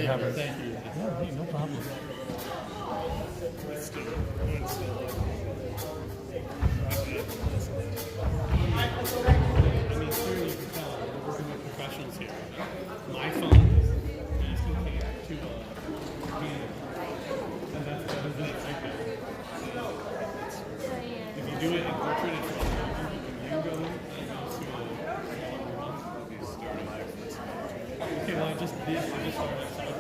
to have it. Thank you. Yeah, hey, no problem. I mean, clearly you can tell we're working with professionals here. My phone is asking me to hand, and that is an excitement. If you do it in portrait, it's you can go in and go to okay, well, I just started outside.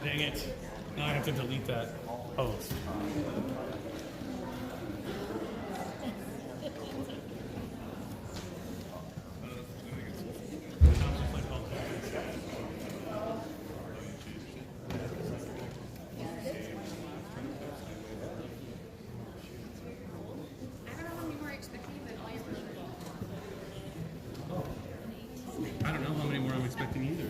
Dang it. Now I have to delete that post. I don't know how many more I'm expecting either.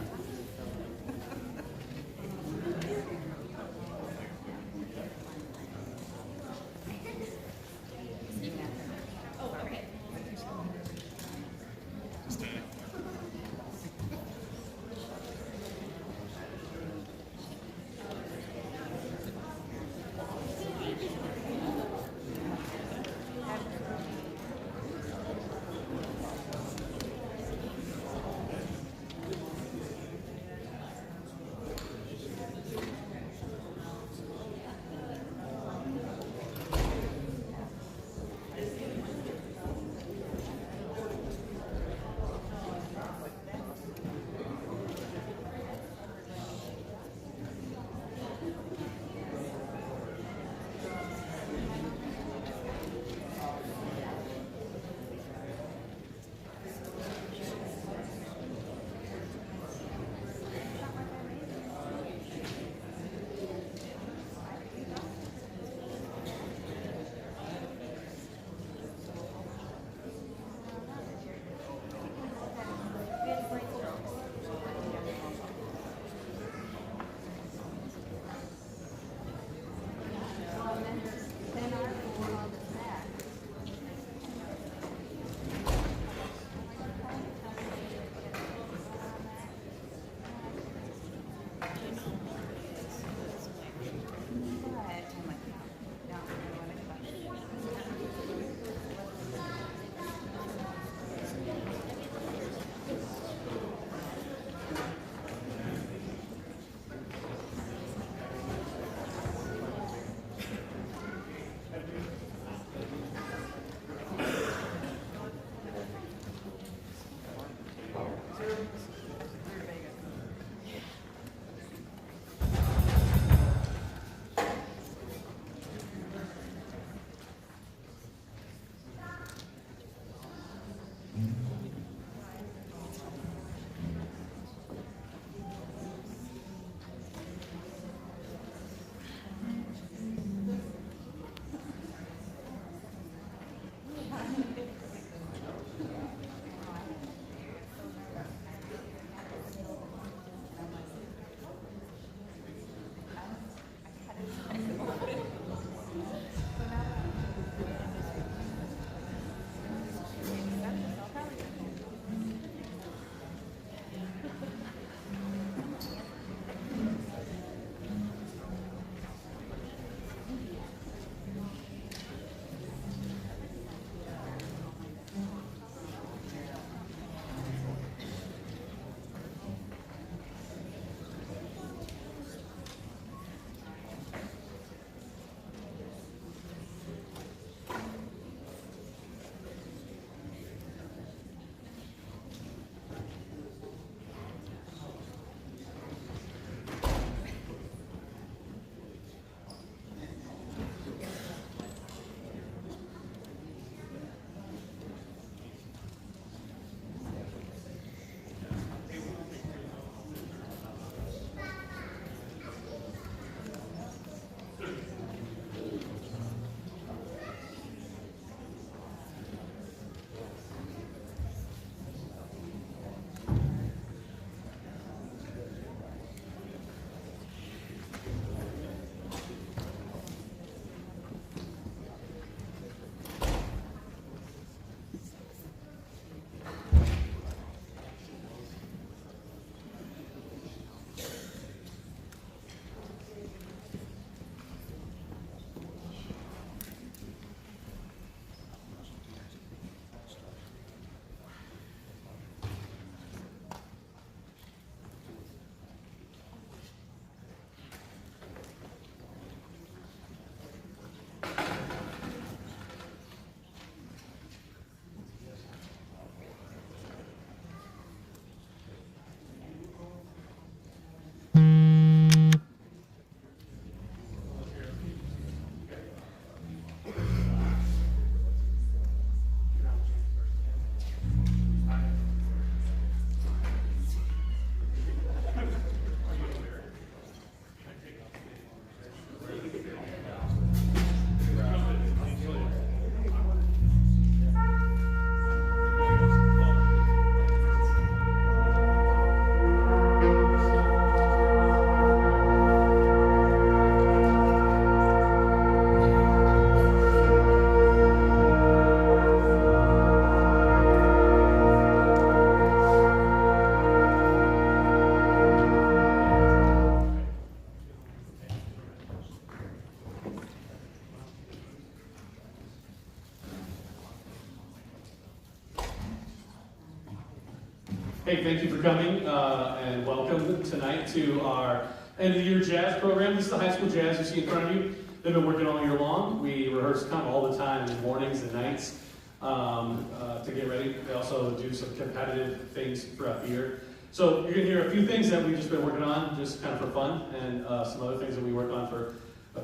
Hey, thank you for coming and welcome tonight to our end of the year jazz program. This is the high school jazz you see in front of you. They've been working all year long. We rehearse kind of all the time in the mornings and nights to get ready. They also do some competitive things throughout the year. So you're going to hear a few things that we've just been working on just kind of for fun, and some other things that we work on for a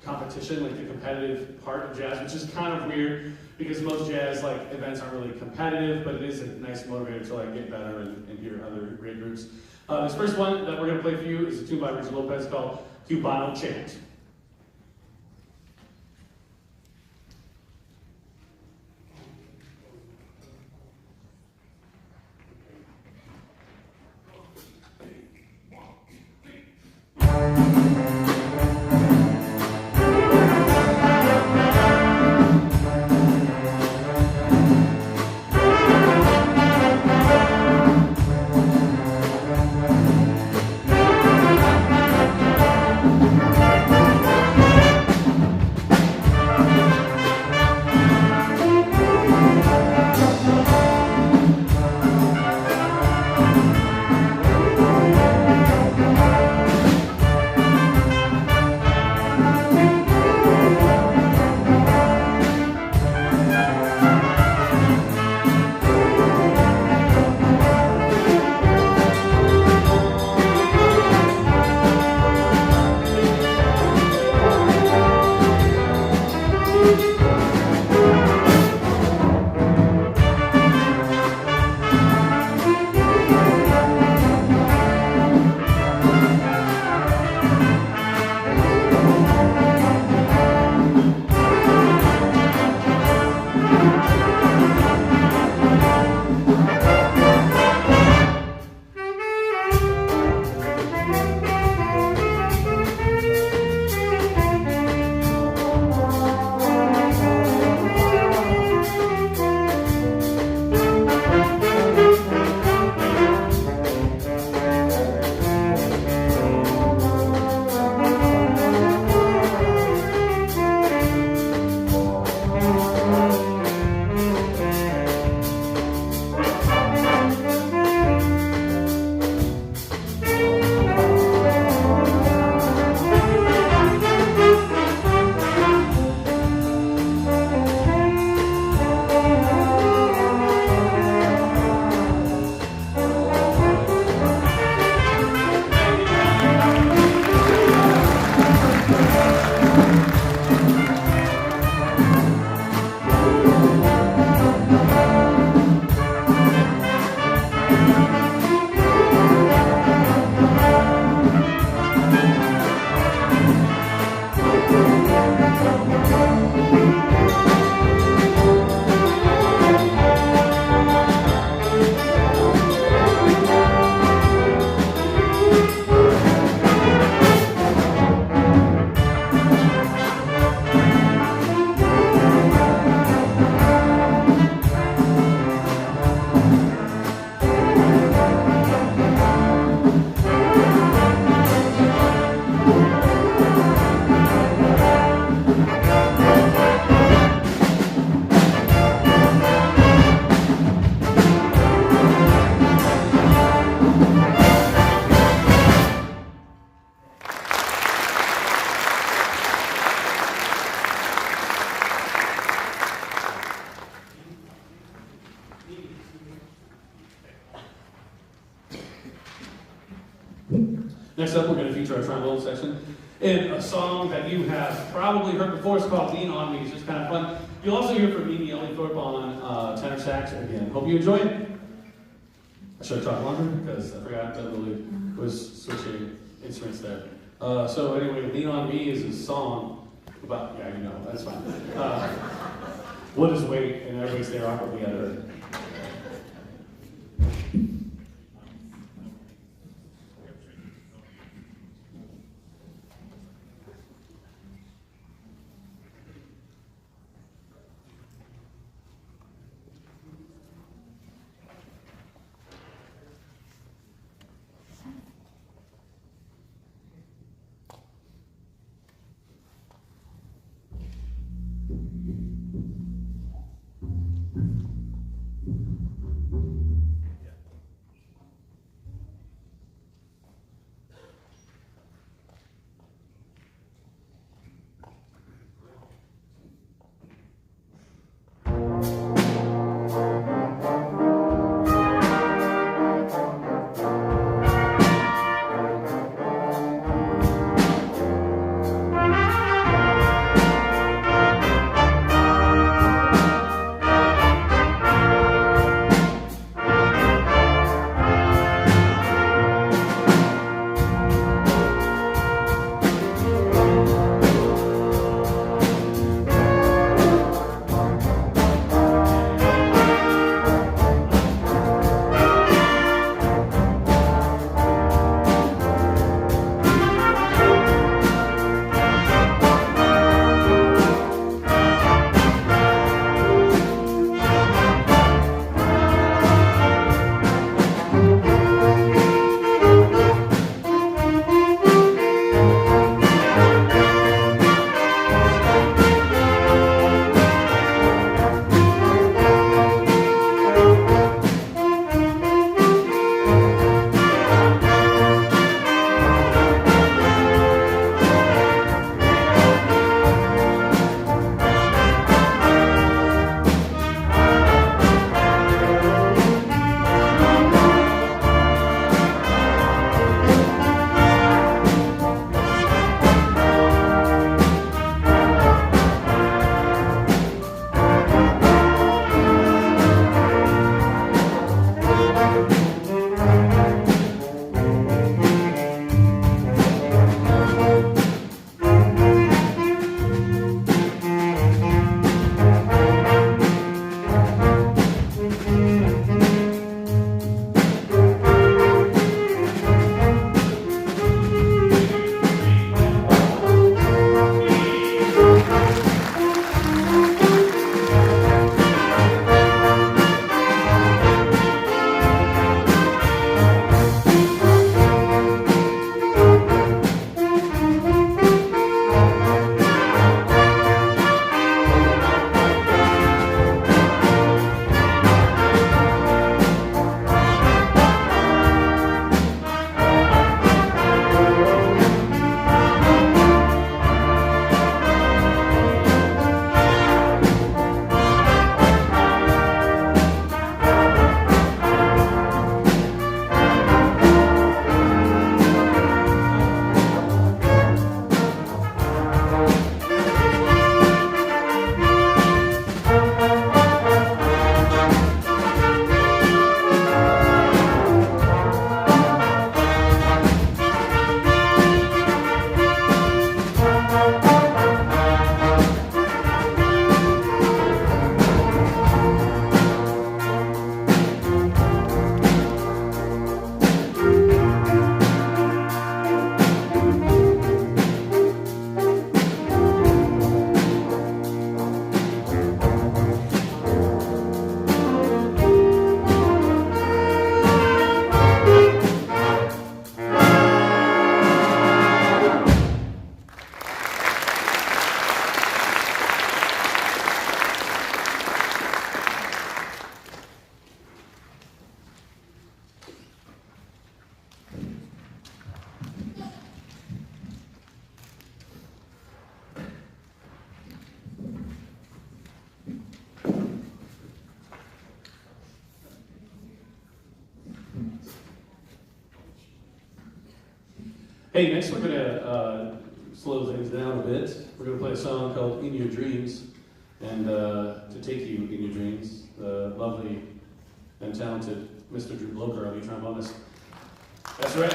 competition, like the competitive part of jazz, which is kind of weird because most jazz like events aren't really competitive, but it is a nice motivator to like get better and hear other great groups. This first one that we're going to play for you is a tune by Richard Lopez called Cubano Chant. Next up, we're going to feature our trombone section in a song that you have probably heard before. It's called Lean On Me. It's just kind of fun. You'll also hear from Mimi Ellingthorpe on tenor sax again. Hope you enjoy it. I should have talked longer because I forgot that Lily was switching instruments there. So anyway, Lean On Me is a song about, yeah, you know, that's fine. What is weight? And everybody's there awkwardly at her. Hey, next we're going to slow things down a bit. We're going to play a song called In Your Dreams. And to take you in your dreams, the lovely and talented Mr. Drew Bloker, our lead trombonist. That's right.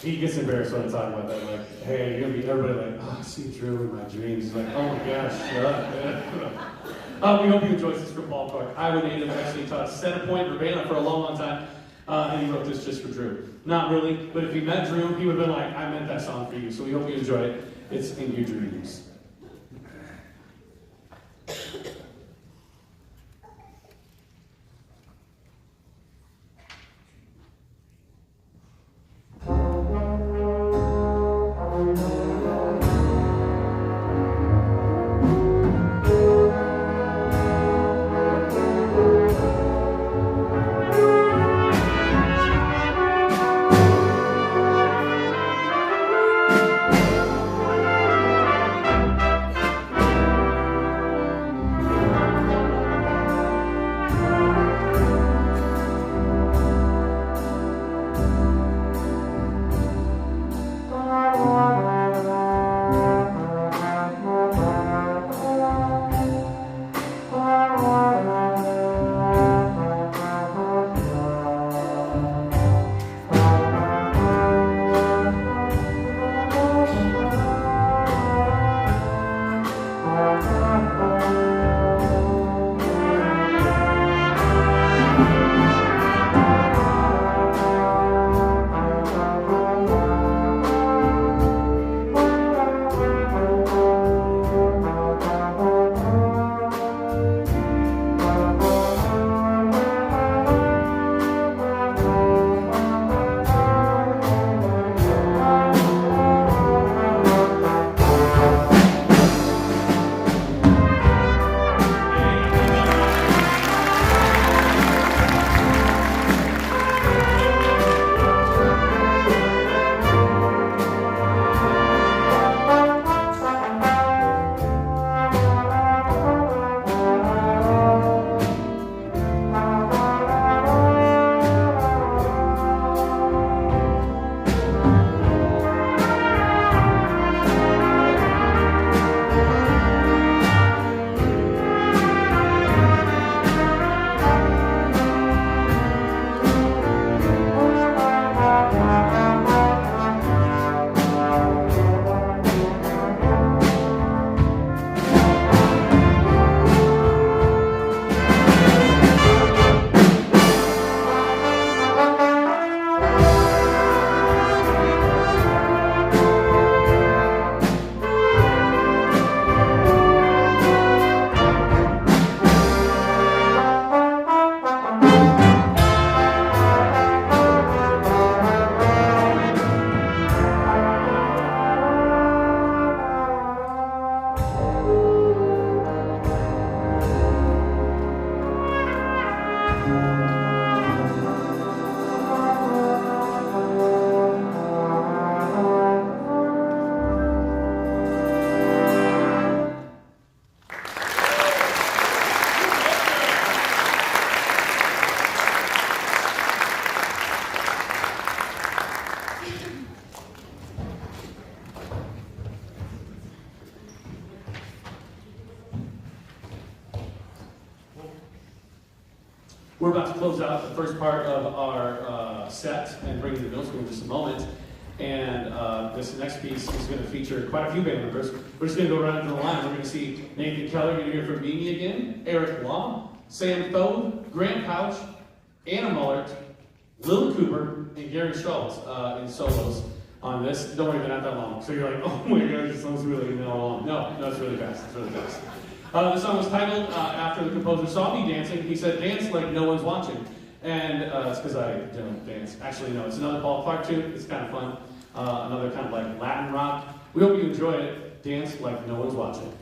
He gets embarrassed when I talk about that. Like, hey, you're going to be everybody like, oh, I see Drew in my dreams. He's like, oh my gosh, shut up. We hope you enjoyed this from Paul Clark. Iowa native, actually taught Centerpoint Urbana for a long, long time. And he wrote this just for Drew. Not really, but if he met Drew, he would have been like, I meant that song for you. So we hope you enjoy it. It's In Your Dreams. We're about to close out the first part of our set and bring you the middle school in just a moment. And this next piece is going to feature quite a few band members. We're just going to go right into the line. We're going to see Nathan Keller, you're going to hear from Mimi again, Eric Law, Sam Thode, Grant Pouch, Anna Mullert, Lil Cooper, and Gary Schultz in solos on this. Don't worry, they're not that long. So you're like, oh my gosh, this song's really that long. No, it's really fast. It's really fast. The song was titled after the composer saw me dancing. He said, dance like no one's watching. And it's because I don't dance. Actually, no, it's another Paul Clark tune. It's kind of fun. Another kind of like Latin rock. We hope you enjoy it. Dance like no one's watching.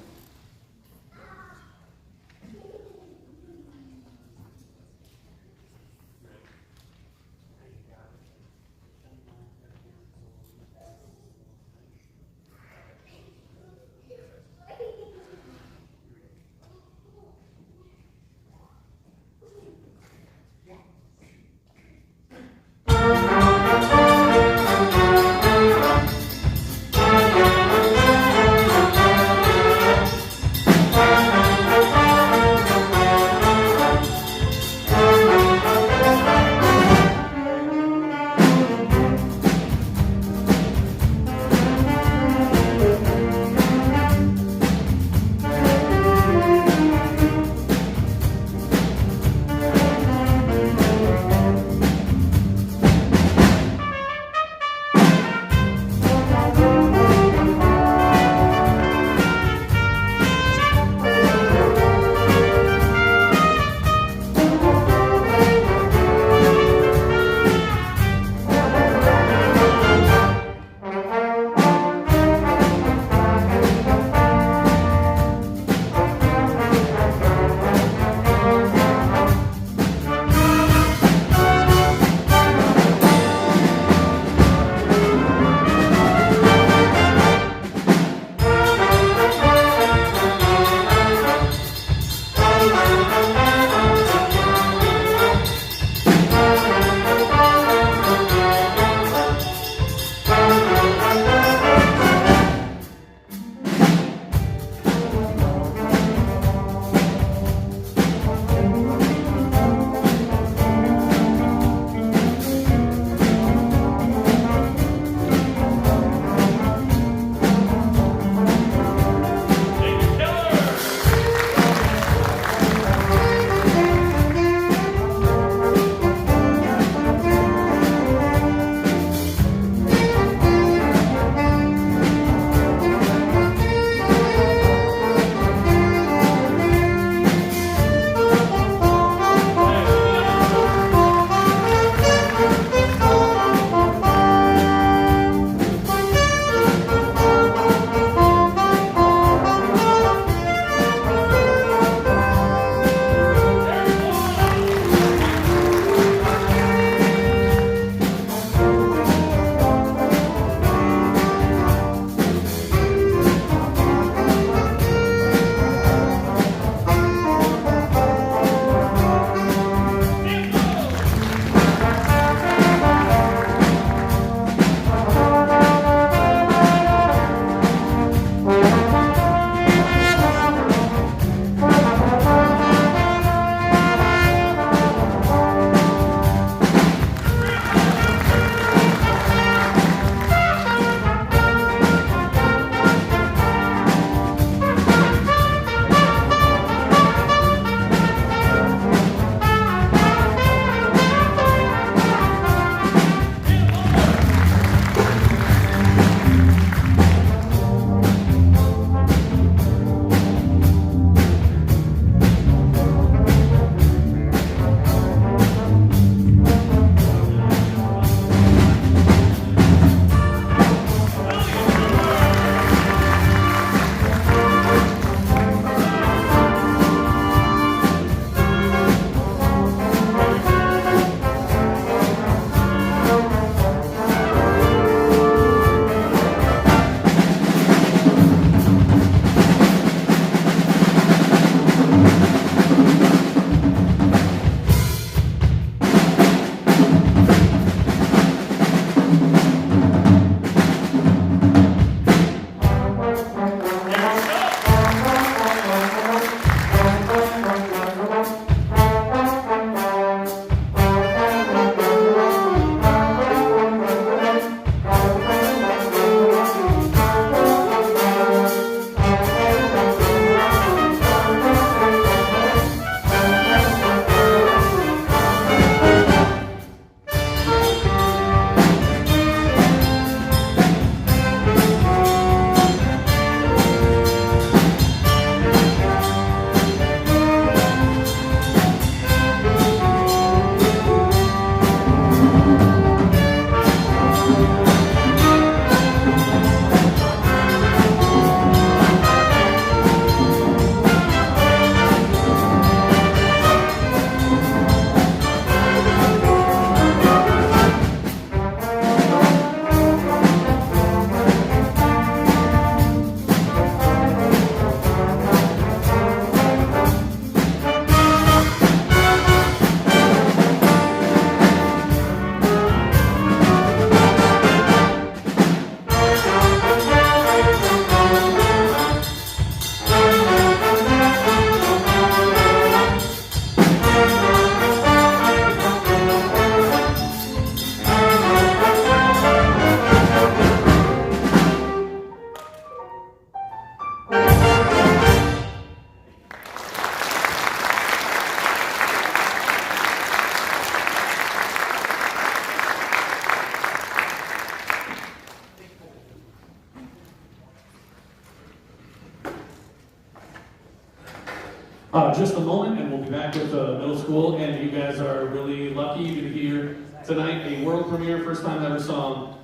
just a moment, and we'll be back with middle school. And you guys are really lucky to hear tonight a world premiere, first time ever song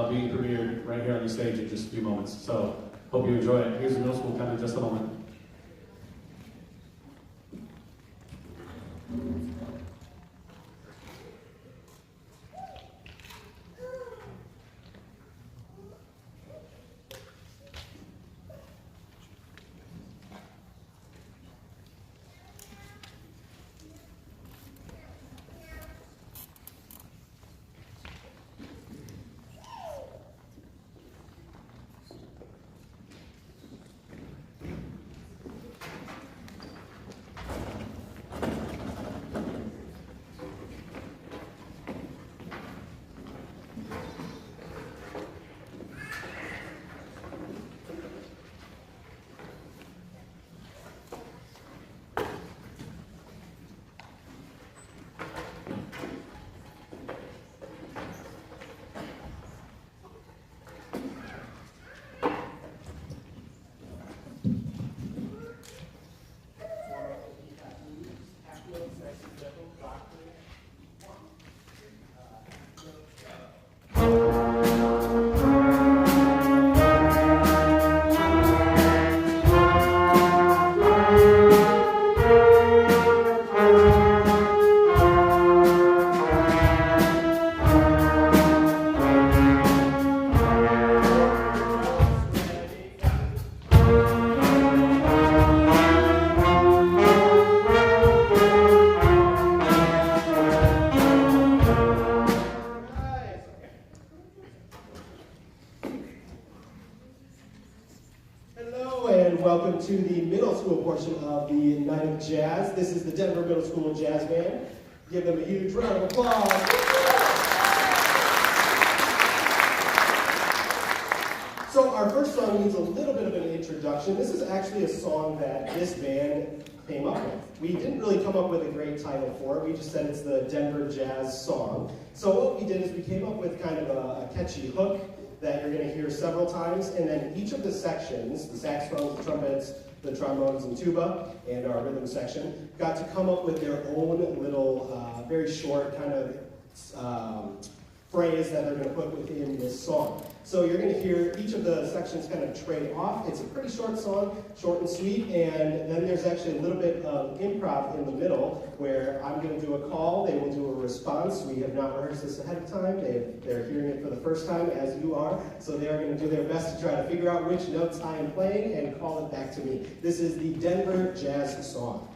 being premiered right here on the stage in just a few moments. So hope you enjoy it. Here's the middle school coming in just a moment. Welcome to the middle school portion of the Night of Jazz. This is the Denver Middle School Jazz Band. Give them a huge round of applause. So our first song needs a little bit of an introduction. This is actually a song that this band came up with. We didn't really come up with a great title for it. We just said it's the Denver Jazz Song. So what we did is we came up with kind of a catchy hook that you're going to hear several times, and then each of the sections, the saxophones, the trumpets, the trombones, and tuba, and our rhythm section, got to come up with their own little, very short kind of phrase that they're going to put within this song. So you're going to hear each of the sections kind of trade off. It's a pretty short song, short and sweet, and then there's actually a little bit of improv in the middle where I'm going to do a call, they will do a response. We have not rehearsed this ahead of time. They're hearing it for the first time, as you are, so they are going to do their best to try to figure out which notes I am playing and call it back to me. This is the Denver Jazz Song.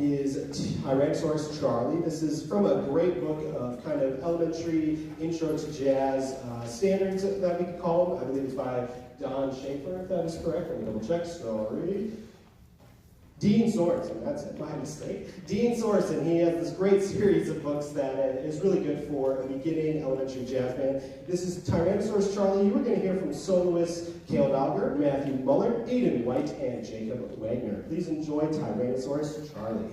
is Tyrannosaurus Charlie. This is from a great book of kind of elementary intro to jazz standards that we could call them. I believe it's by Don Schaefer, if that is correct. Let me double check. Sorry. Dean Sorensen, that's it, my mistake. Dean Sorensen, he has this great series of books that is really good for a beginning elementary jazz band. This is Tyrannosaurus Charlie. You are going to hear from soloists Cale Dogger, Matthew Muller, Aiden White, and Jacob Wagner. Please enjoy Tyrannosaurus Charlie.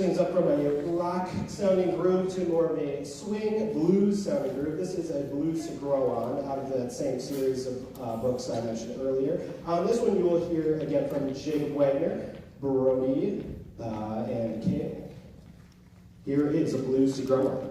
things up from a rock-sounding groove to more of a swing blues-sounding groove. This is a Blues to Grow On out of that same series of books I mentioned earlier. This one you will hear again from Jacob Wagner, Brody, and Kale. Here is a Blues to Grow On.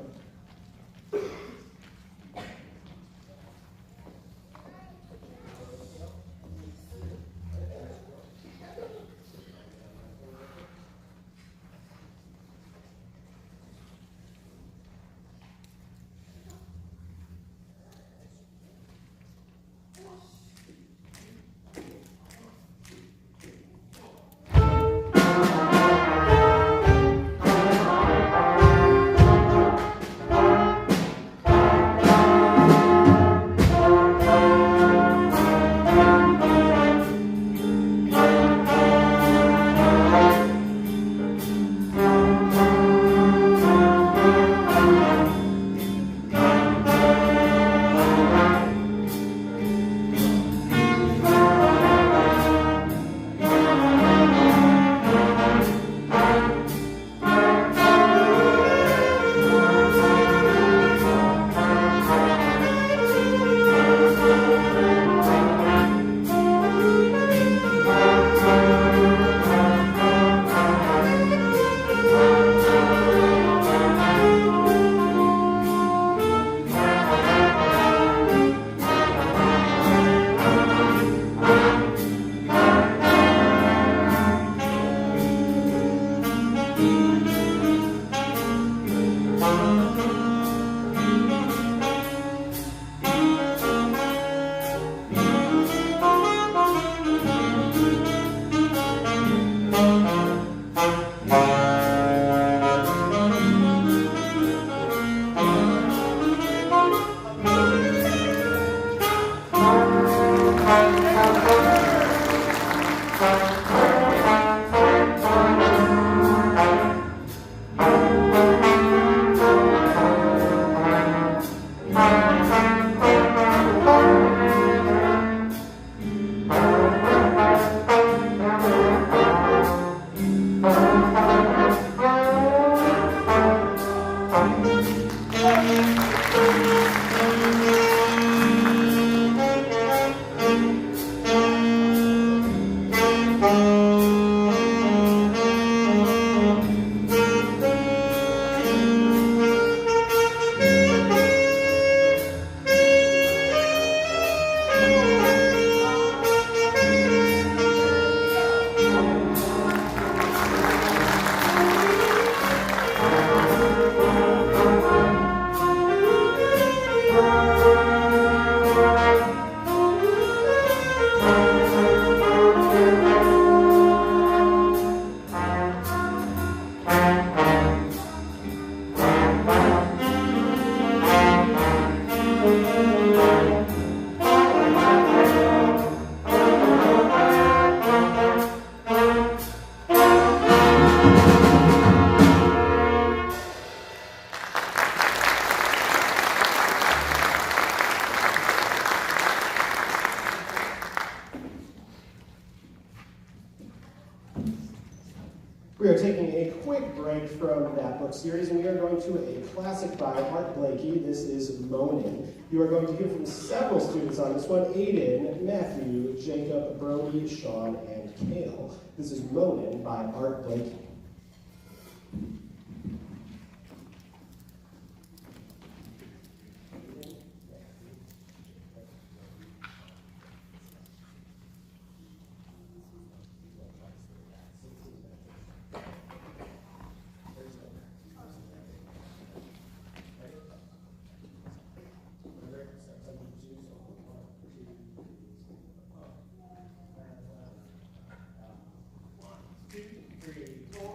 We are taking a quick break from that book series, and we are going to a classic by Art Blakey. This is Moanin'. You are going to hear from several students on this one: Aiden, Matthew, Jacob, Brody, Sean, and Kale. This is Moanin' by Art Blakey. Three, four.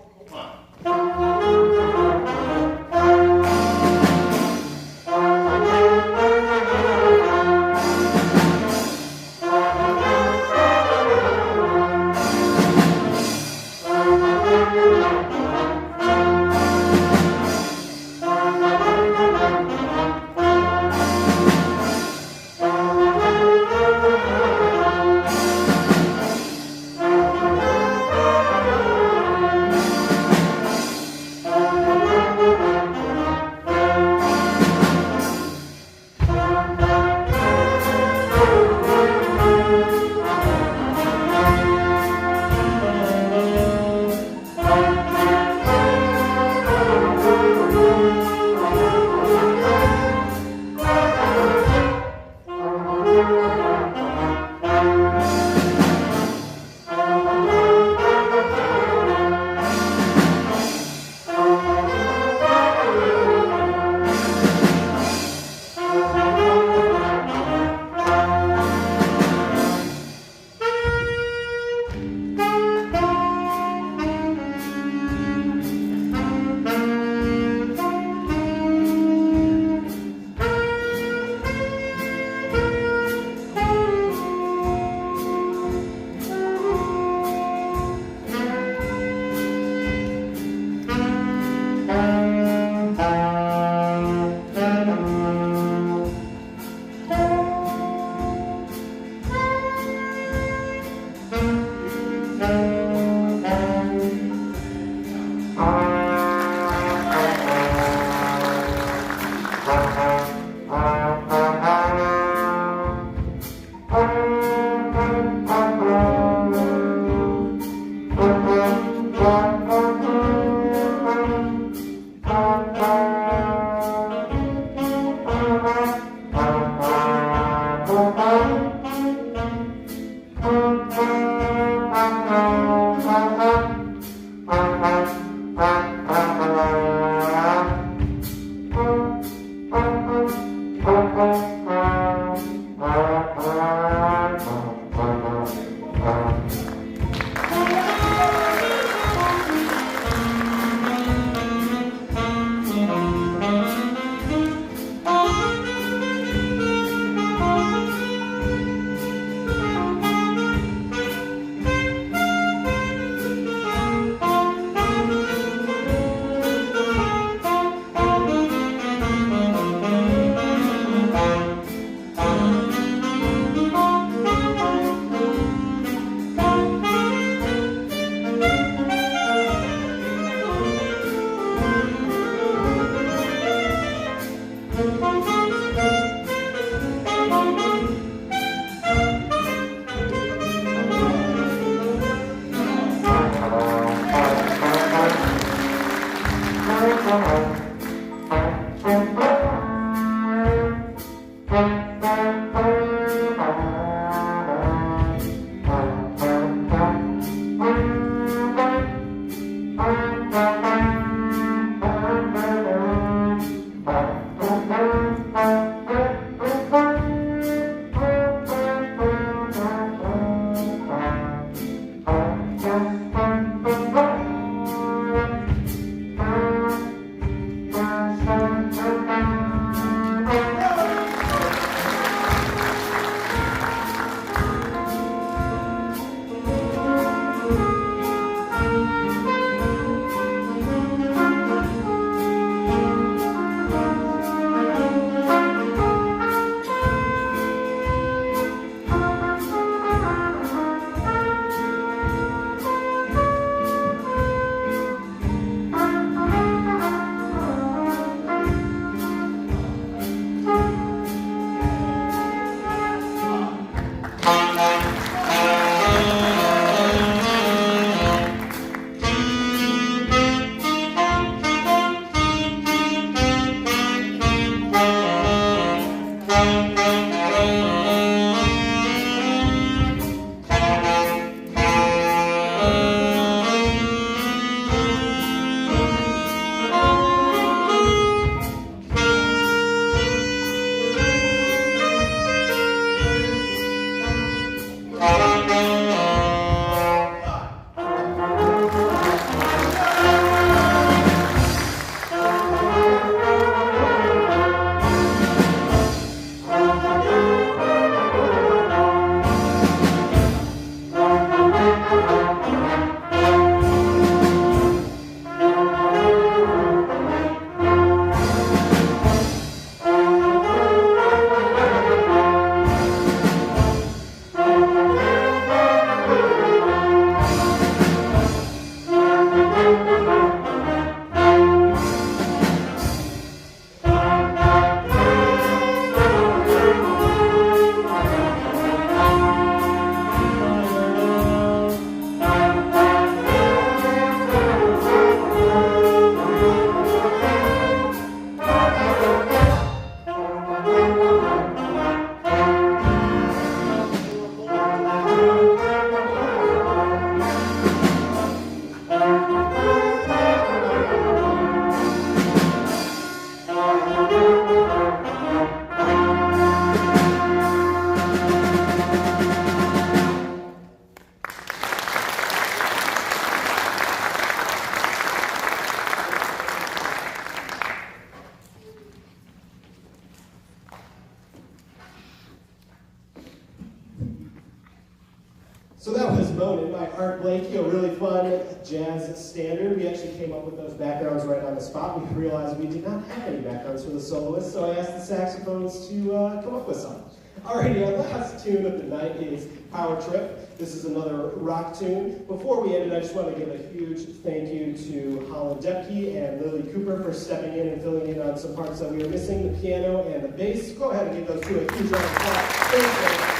So that was Moanin' by Art Blakey, a really fun jazz standard. We actually came up with those backgrounds right on the spot. We realized we did not have any backgrounds for the soloists, so I asked the saxophones to come up with some. Alrighty, our last tune of the night is Power Trip. This is another rock tune. Before we end it, I just want to give a huge thank you to Holland Depke and Lily Cooper for stepping in and filling in on some parts that we were missing, the piano and the bass. Go ahead and give those two a huge round of applause. Thank you.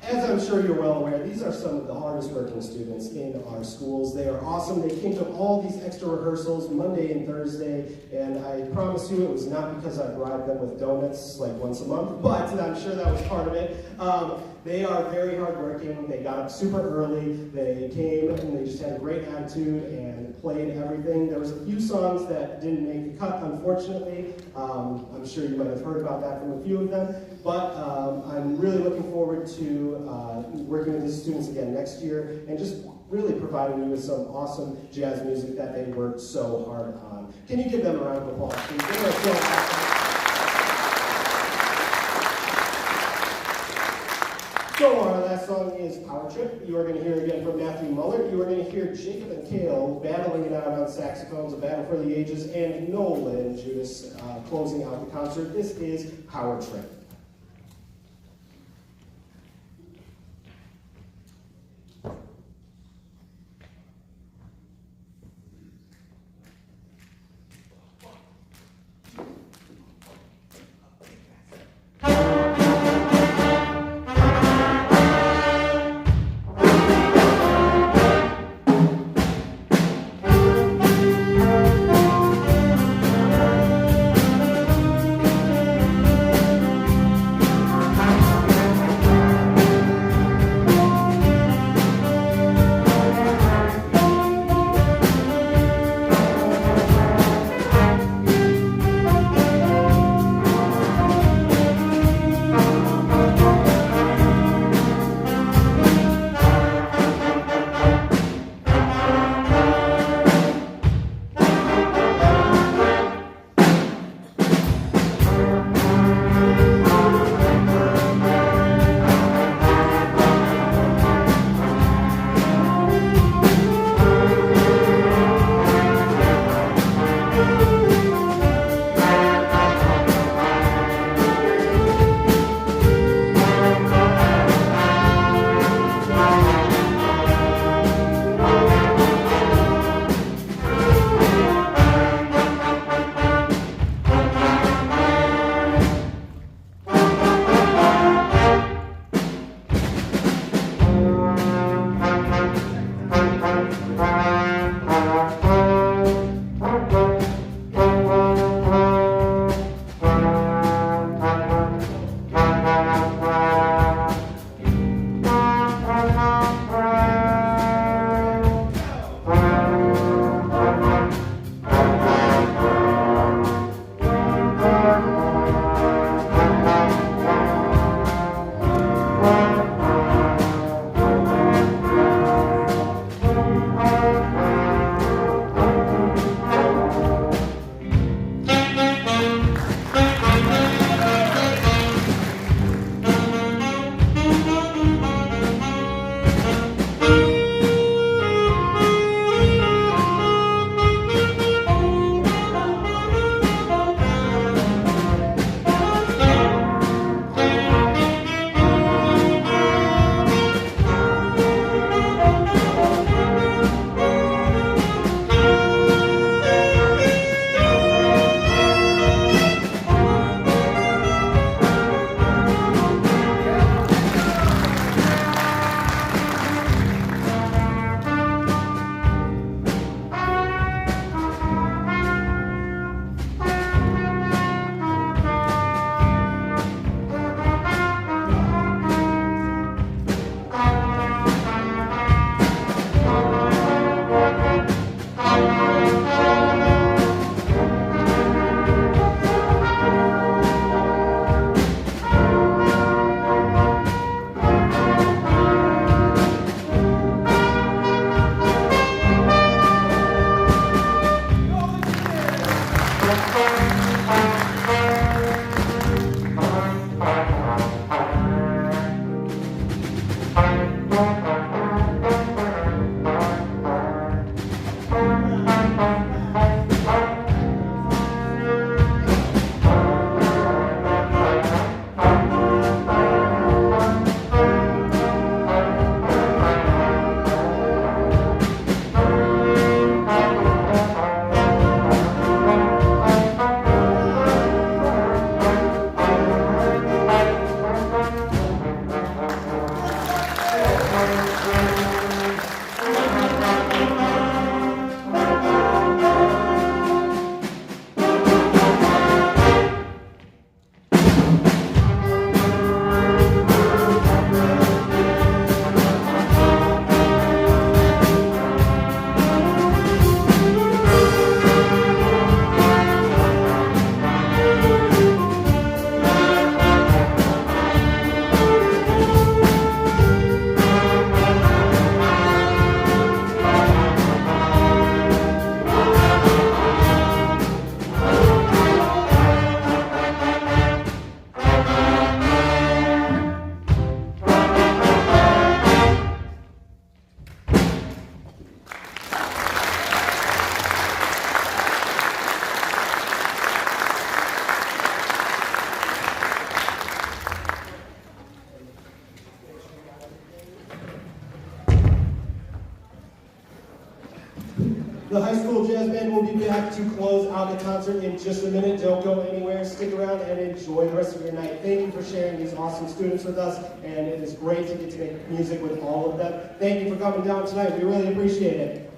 As I'm sure you're well aware, these are some of the hardest working students in our schools. They are awesome. They came to all these extra rehearsals Monday and Thursday, and I promise you it was not because I bribed them with donuts like once a month, but I'm sure that was part of it. They are very hardworking. They got up super early. They came and they just had a great attitude and played everything. There was a few songs that didn't make the cut, unfortunately. I'm sure you might have heard about that from a few of them, but I'm really looking forward to working with these students again next year and just really providing you with some awesome jazz music that they worked so hard on. Can you give them a round of applause, please? They are so awesome. So our last song is Power Trip. You are going to hear again from Matthew Muller. You are going to hear Jacob and Cale battling it out on saxophones, a battle for the ages, and Nolan Judas closing out the concert. This is Power Trip. about the concert in just a minute. Don't go anywhere. Stick around and enjoy the rest of your night. Thank you for sharing these awesome students with us, and it is great to get to make music with all of them. Thank you for coming down tonight. We really appreciate it.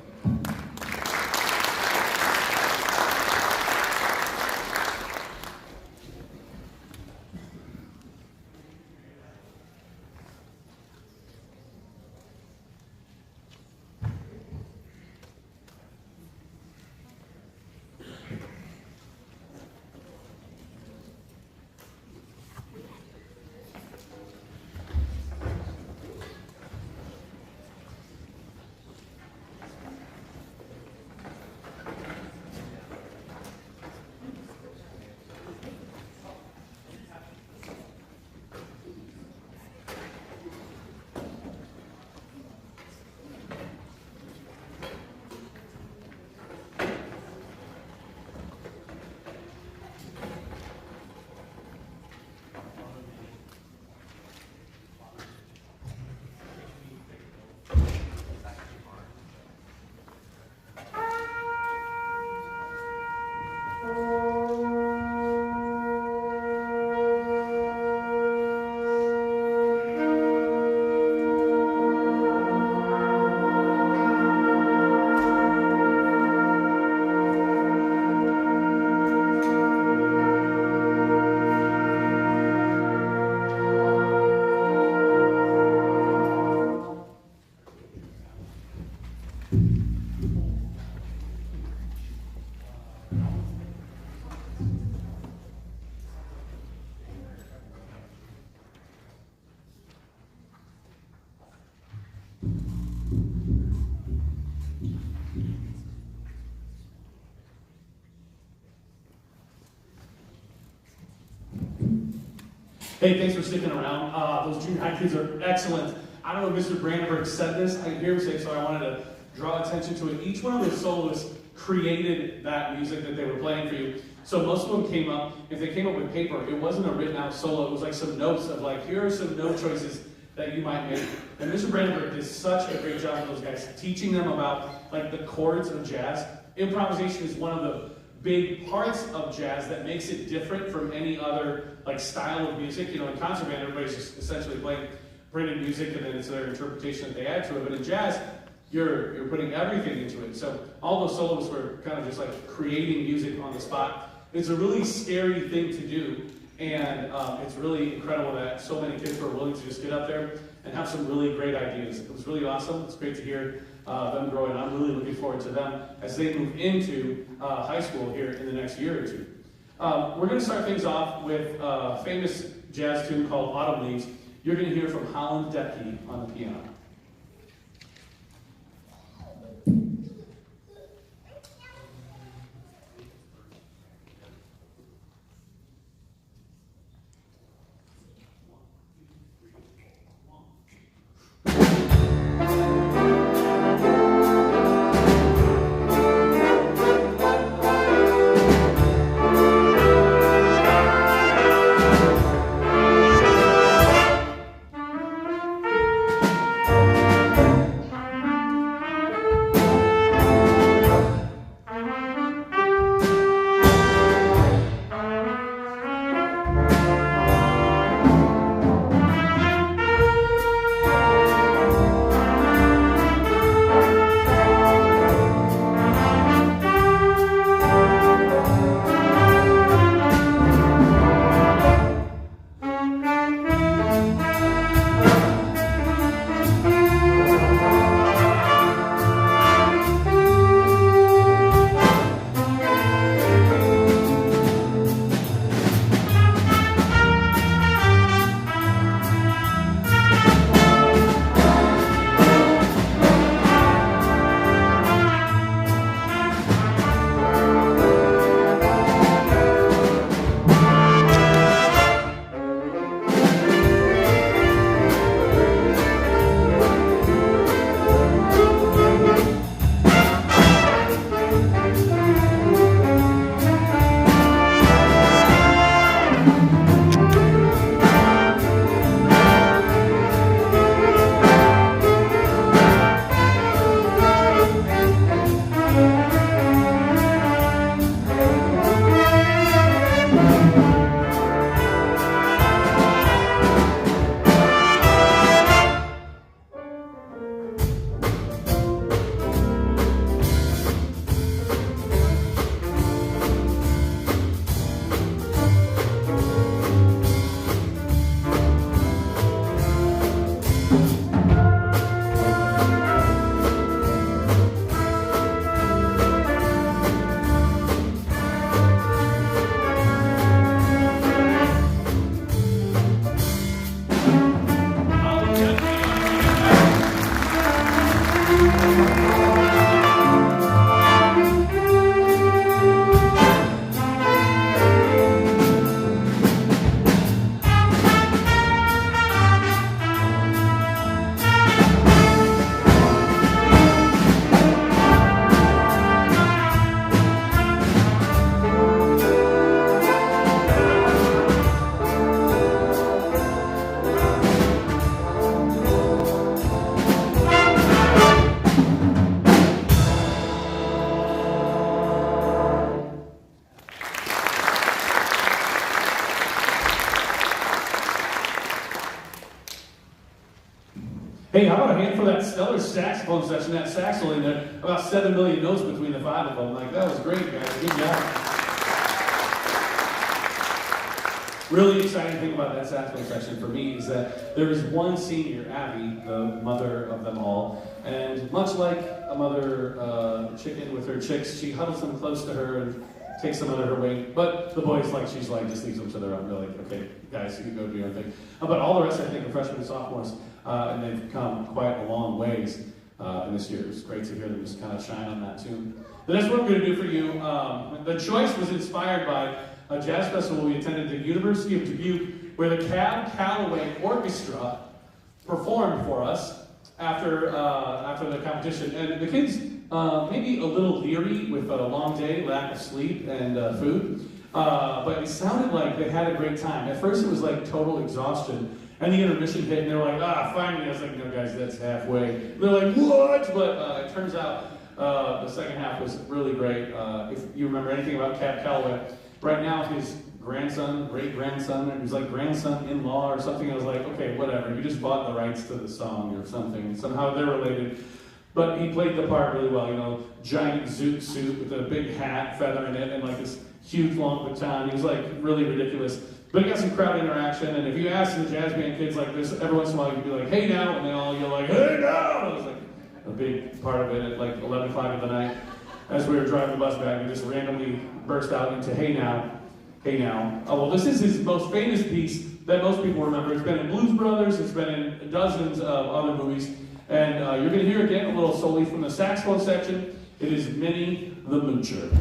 Hey, thanks for sticking around. Those junior high kids are excellent. I don't know if Mr. Brandenburg said this. I hear him say, so I wanted to draw attention to it. Each one of the soloists created that music that they were playing for you. So most of them came up, if they came up with paper, it wasn't a written out solo. It was like some notes of like, here are some note choices that you might make. And Mr. Brandenburg did such a great job with those guys, teaching them about like the chords of jazz. Improvisation is one of the big parts of jazz that makes it different from any other like style of music. You know, in concert band, everybody's just essentially playing printed music and then it's their interpretation that they add to it. But in jazz, you're putting everything into it. So all those soloists were kind of just like creating music on the spot. It's a really scary thing to do, and it's really incredible that so many kids were willing to just get up there and have some really great ideas. It was really awesome. It's great to hear them growing. I'm really looking forward to them as they move into high school here in the next year or two. We're going to start things off with a famous jazz tune called Autumn Leaves. You're going to hear from Holland Depke on the piano. Hey, how about a hand for that stellar saxophone section? That saxophone in there, about 7 million notes between the 5 of them. Like, that was great, guys. Good job. Really exciting thing about that saxophone section for me is that there is one senior, Abby, the mother of them all, and much like a mother chicken with her chicks, she huddles them close to her and takes them under her wing. But the boys, she's just leaves them to their own. They're like, okay, guys, you can go do your own thing. But all the rest, I think, are freshmen and sophomores, and they've come quite a long ways in this year. It was great to hear them just kind of shine on that tune. The next one I'm going to do for you, the choice was inspired by a jazz festival we attended at the University of Dubuque, where the Cab Calloway Orchestra performed for us after the competition. And the kids, maybe a little leery with a long day, lack of sleep, and food, but it sounded like they had a great time. At first it was like total exhaustion, and the intermission hit, and they were like, finally. I was like, no guys, that's halfway. And they're like, what? But it turns out the second half was really great. If you remember anything about Cab Calloway, right now his grandson, great-grandson, who's like grandson-in-law or something, I was like, okay, whatever, you just bought the rights to the song or something. Somehow they're related. But he played the part really well, giant zoot suit with a big hat, feather in it, and like this huge long baton. He was like really ridiculous. But he got some crowd interaction, and if you ask the jazz band kids like this, every once in a while you'd be like, hey now, and they all yell like, hey now! It was like a big part of it at like 11 o'clock of the night. As we were driving the bus back, we just randomly burst out into hey now, hey now. Oh, well, this is his most famous piece that most people remember. It's been in Blues Brothers, it's been in dozens of other movies, and you're going to hear again a little solely from the saxophone section. It is Minnie the Moocher.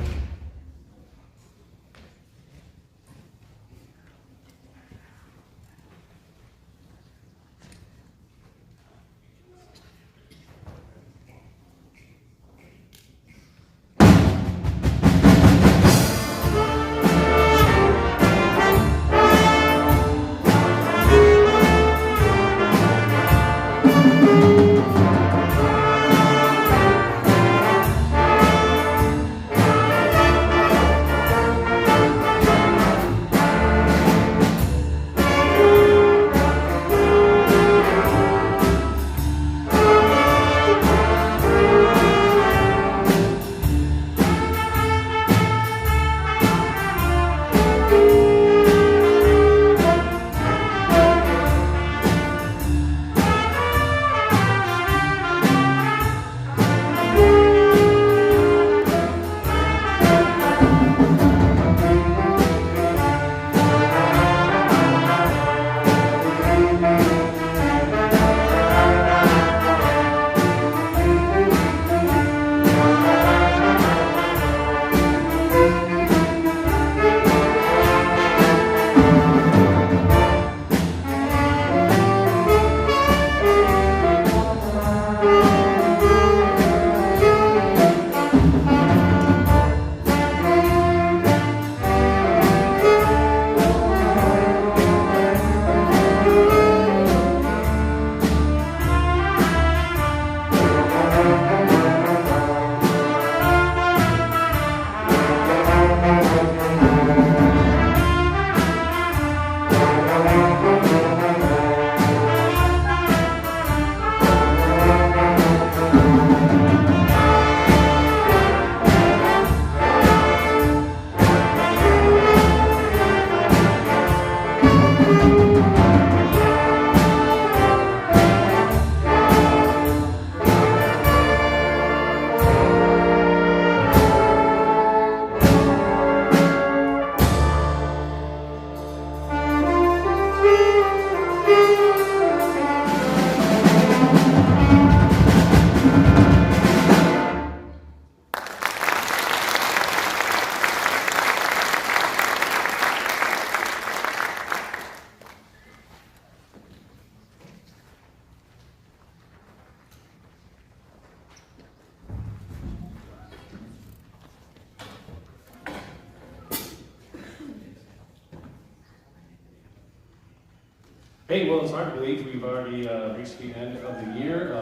Hey, well, it's hard to believe we've already reached the end of the year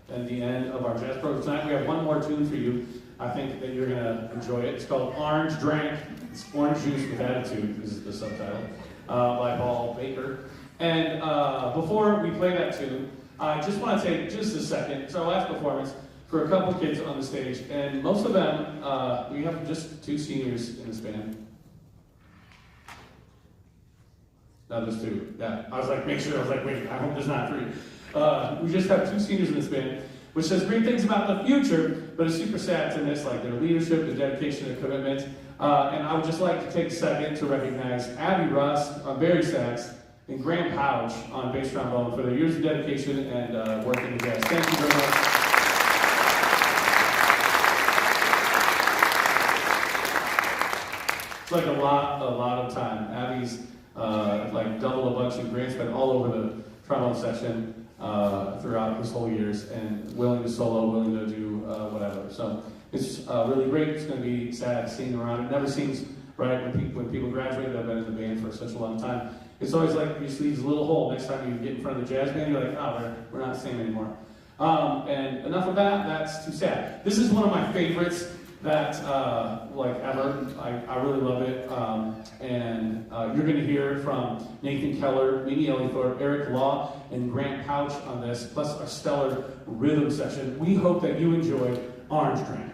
and the end of our jazz program tonight. We have one more tune for you. I think that you're going to enjoy it. It's called Orange Drank. It's Orange Juice with Attitude is the subtitle by Paul Baker. And before we play that tune, I just want to take just a second. It's our last performance for a couple kids on the stage, and most of them, we have just 2 seniors in this band. No, there's 2. Yeah, I was like, make sure. I was like, wait, I hope there's not 3. We just have 2 seniors in this band, which says great things about the future, but it's super sad to miss like their leadership, their dedication, their commitment. And I would just like to take a second to recognize Abby Russ on sax and Graham Pouch on bass trombone for their years of dedication and work in the jazz. Thank you very much. It's like a lot of time. Abby's like double a bunch, and Grant's been all over the trombone section throughout his whole years, and willing to solo, willing to do whatever. So it's really great. It's going to be sad seeing them around. It never seems right when people graduate that have been in the band for such a long time. It's always like you just leave this little hole. Next time you get in front of the jazz band, you're like, oh, we're not the same anymore. And enough of that. That's too sad. This is one of my favorites that like ever. I really love it. And you're going to hear from Nathan Keller, Mimi Ellithorpe, Eric Law, and Grant Pouch on this, plus a stellar rhythm section. We hope that you enjoy Orange Drink.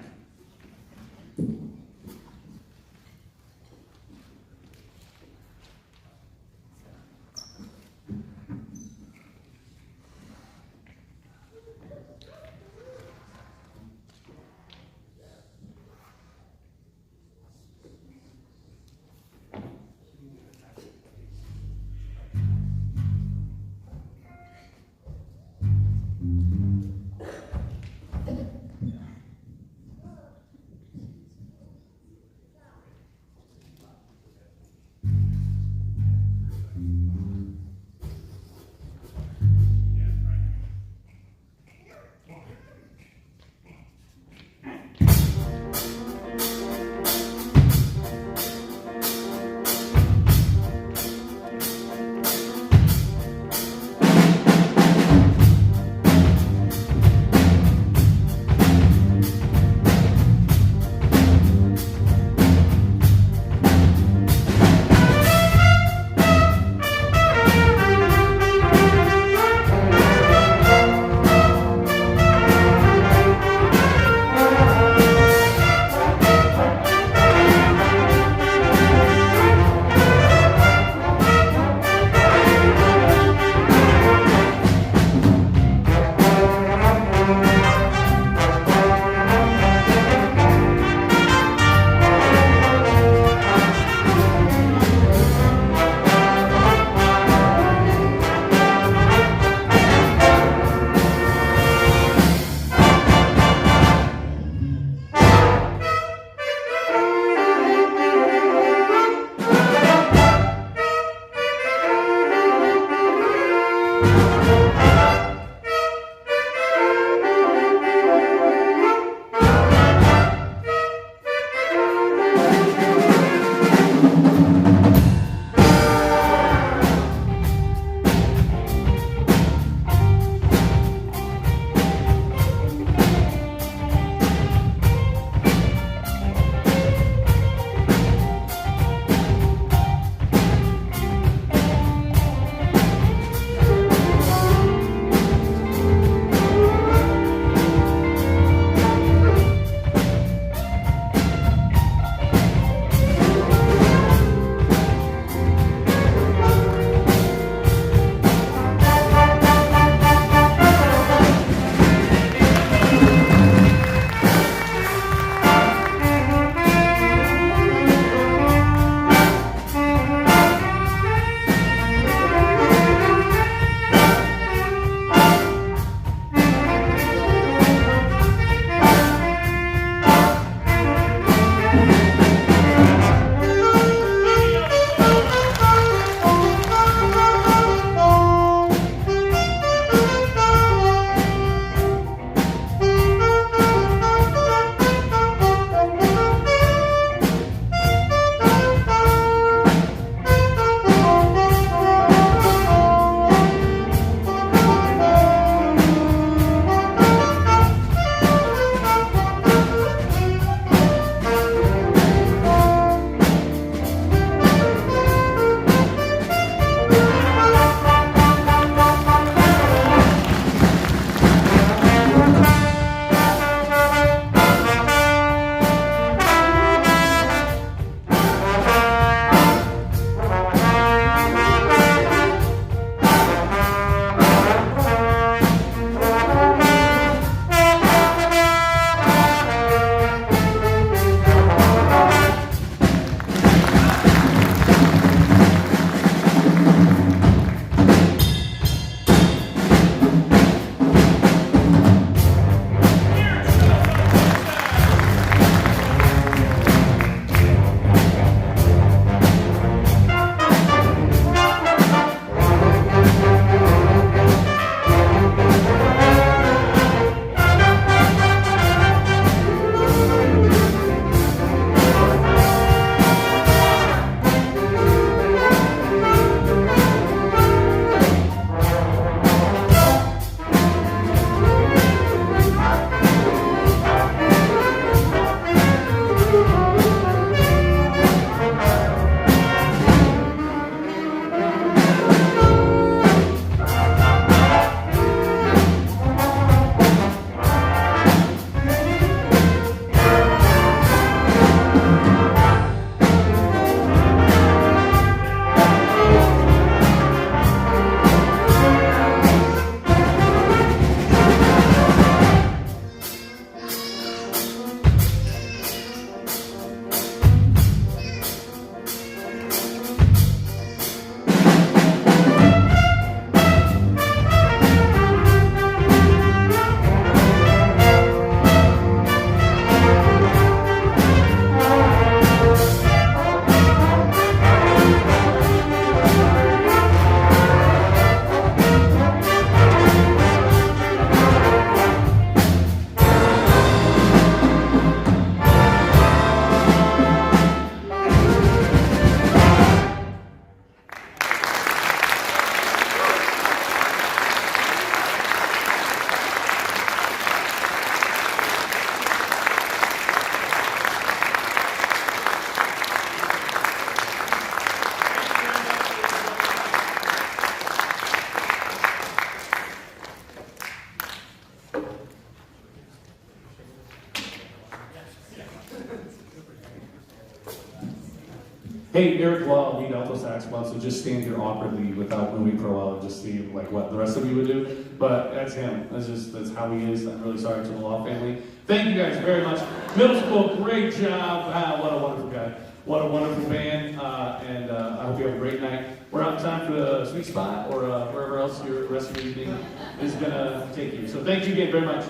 Hey, Eric Wall, lead alto saxophone, so just stand here awkwardly without moving for a while and just see like what the rest of you would do. But that's him. That's how he is. I'm really sorry to the Law family. Thank you guys very much. Middle school, great job. What a wonderful guy. What a wonderful band. And I hope you have a great night. We're out of time for the sweet spot or wherever else the rest of your evening is going to take you. So thank you again very much.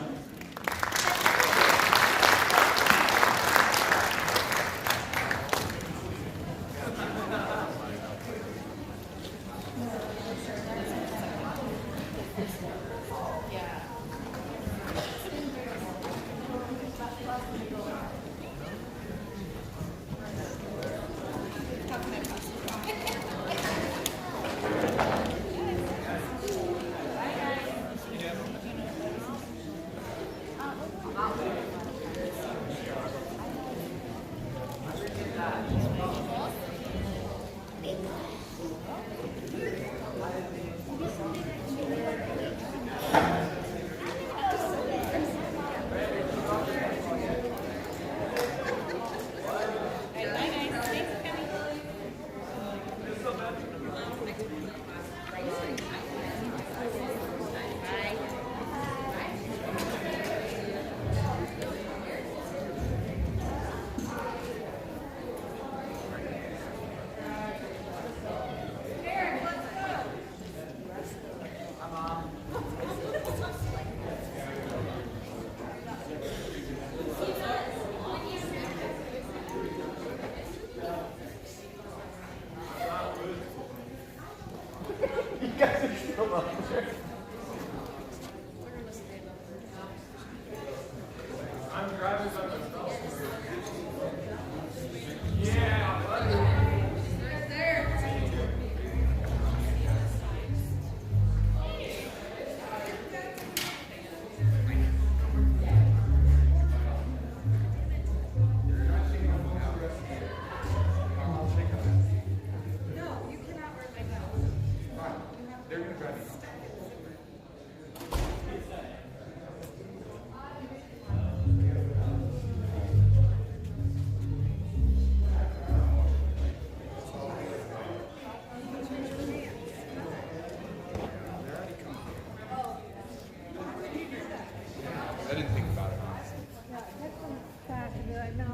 I didn't think about it.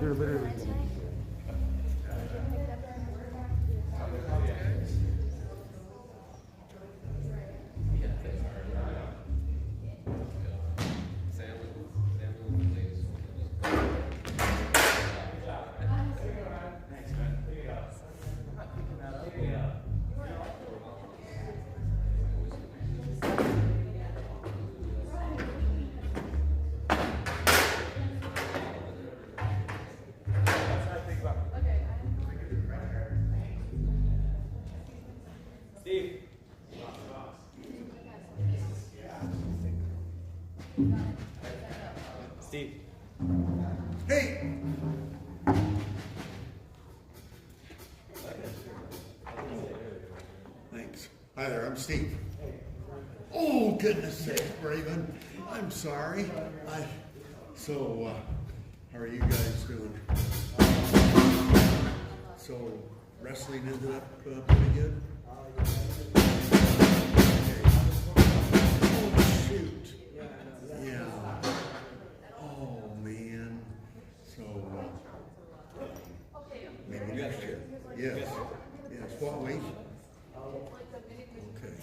They're literally. Steve. Hey! Thanks. Hi there, I'm Steve. Oh, goodness sakes, Braven. I'm sorry. So, how are you guys doing? So, wrestling ended up pretty good? Okay. Oh, shoot. Yeah. Oh, man. So, maybe next year. Yes. Yes. What weight? Okay.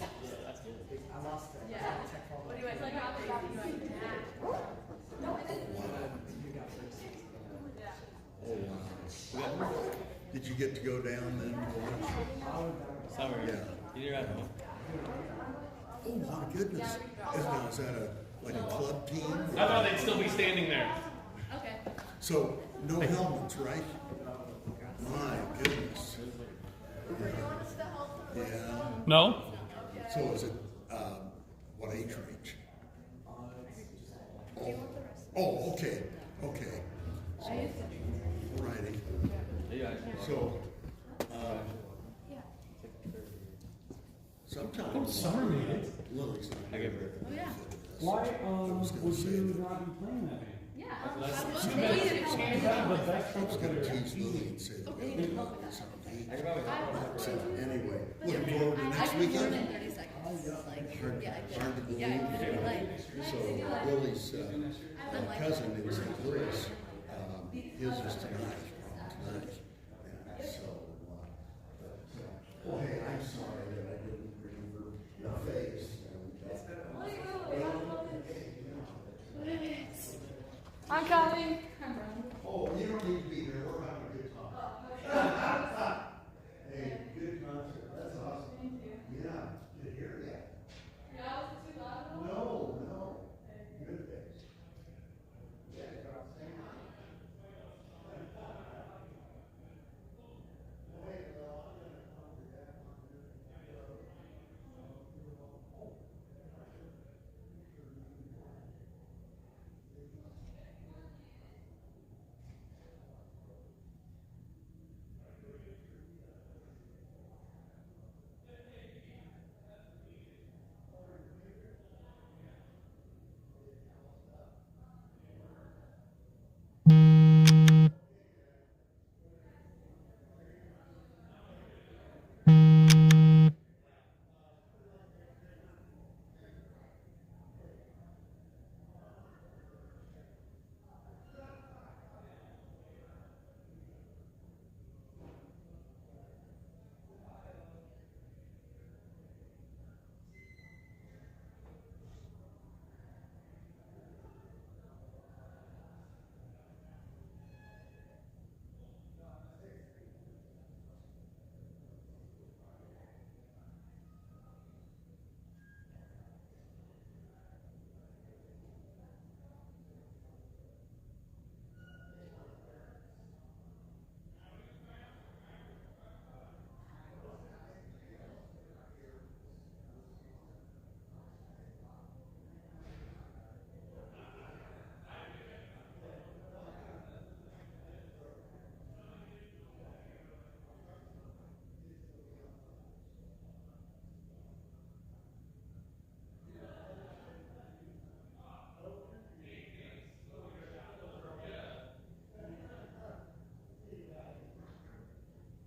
Oh, wow. Did you get to go down then to watch? Summer. Yeah. You're at home. Oh, my goodness. Is that like a club team? I thought they'd still be standing there. So, no helmets, right? My goodness. Yeah. No? So is it, what age range? Oh, okay, okay. So, alrighty. So, sometimes. Summer made it. Lily's. I give her. Why would you not be playing that game? I was gonna tease Lily and say that we have something. So anyway, looking forward to next I can learn weekend. in 30 seconds. Like, Hard, yeah, hard to believe. yeah, I feel like. So Billy's cousin in St. Louis, his is tonight. And so, oh hey, I'm sorry that I didn't bring her face. I'm coming. Oh, you don't need to be there. We're having a good time. Hey, good concert. That's awesome. Thank you. Yeah, did you hear that? Yeah, was it too loud? No, no. Good things. Yeah,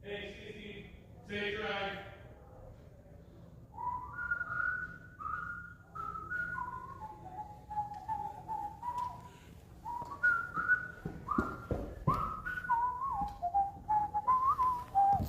Hey, Steve, safe drive.